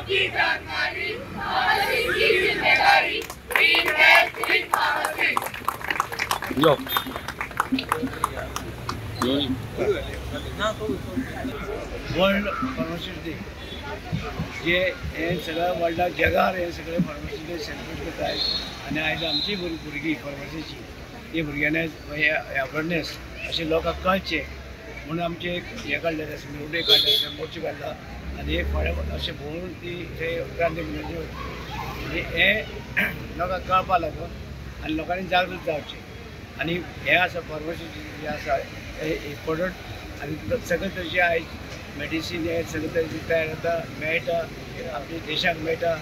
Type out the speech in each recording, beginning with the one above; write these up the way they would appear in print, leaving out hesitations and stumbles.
की जानकारी, फार्मेसी की जिम्मेदारी, green health green pharmacy. World pharmacist day जे हे सगळ्या वर्ल्डाक जगार हे सगळे फार्मासिस्ट डे सेलिब्रेट करतात आणि आयज आमची भुरगीं फार्मासीची हे भुरग्यांनी अवेरनेस असे लोकांक कळचे म्हणून आमचे एक हे काढलेले आसा मिरवणूक काढले मोर्चे काढला आणि एक फाळें अशें भोंवून ती ते क्रांती म्हणजे हे लोकांक कळपा लागून आनी लोकांनी जागृत जावचें आणि हे आसा फार्मासी जे आसा हे इम्पॉर्टंट आणि सगळे तरेचे आयज मेडिसीन हे सगळे तरेचे तयार जाता मेळटा आमच्या देशाक मेळटा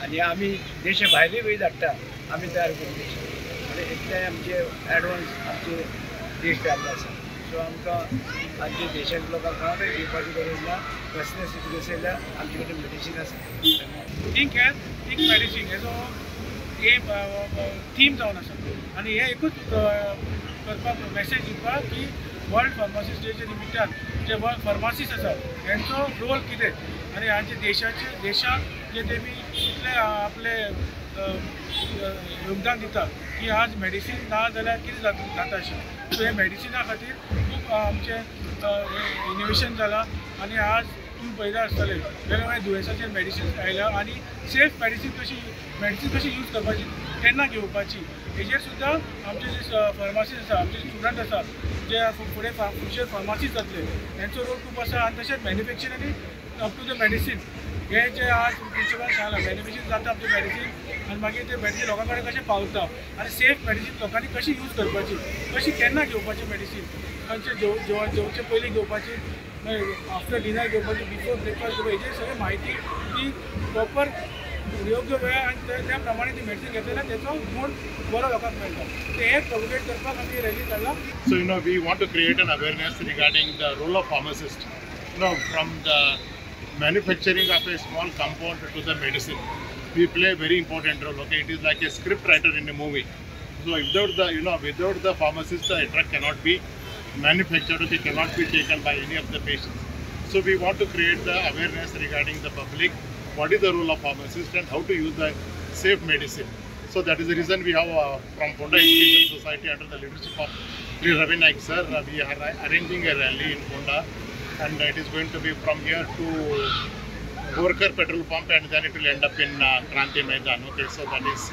आणि आमी देशा भायरूय बी धाडटा आमी तयार करून देशाक म्हणजे इतले आमचे एडवान्स आमचे देश जाल्ले आसा सो आमकां आमच्या देशांत लोकांक कोणाकय घेवपाची गरज ना कसले सिच्युएशन येयल्या आमचे कडेन मेडिसीन आसा थिंक हेल्थ थिंक मेडिसीन हेजो एम थीम जावन आसा आनी हे एकूच करपाक मॅसेज दिवपाक की वर्ल्ड फार्मासिस्ट डेच्या निमित्तान जे वर्ल्ड फार्मासिस्ट आसा हेंचो रोल कितें आनी हांचे देशाक जे तेमी इतले आपले योगदान दिता की आज मेडिसीन ना जाल्यार कितें जाता अशें सो हे मेडिसिना खातीर खूब आमचे इनोवेशन जाला आनी आज तुम्ही पळयला आसतले वेगवेगळ्या दुयेंसांचेर मेडिसिन्स आयल्या आनी सेफ मेडिसीन कशी यूज करपाची केन्ना घेवपाची हेजेर सुद्दां आमचे जे फार्मासिस्ट आसा आमचे स्टुडंट आसा जे फुडें फ्युचर फार्मासिस्ट जातले हेंचो रोल खूब आसा आनी तशेंच मॅन्युफॅक्चर आनी अप टू द मेडिसीन हे जे आज प्रिंसिपल सांगला मॅन्युफॅक्चर जाता आमचे मेडिसीन आनी मागीर ते मेडिसीन लोकां कडेन कशें पावता आनी सेफ मेडिसीन लोकांनी कशी यूज करपाची कशी केन्ना घेवपाची मेडिसीन खंयचे जेवचे पयलीं घेवपाची आफ्टर डिनर घेवपाची बिफोर ब्रेकफास्ट घेवपाची हेजेर सगळी म्हायती ती प्रॉपर योग्य वेळार आनी त्या प्रमाणे ती मेडिसीन घेतलेल्या तेचो गुण बरो लोकांक मेळटा ते हे प्रोपगेट करपाक आमी रॅली काडला So we want to create an awareness regarding the role of pharmacist. From the manufacturing of a small compound to the medicine, we play a very important role. Okay, it is like a script writer in a movie. So without the pharmacist, the drug cannot be manufactured. It cannot be taken by any of the patients. So we want to create the awareness regarding the public. What is the role of pharmacist and how to use the safe medicine. So that is the reason we have from Ponda Education Society under the leadership of Ravi Naik sir, we are arranging a rally in Ponda and it is going to be from here to Gorkar petrol pump and then it will end up in Kranti Maidan. Okay, so that is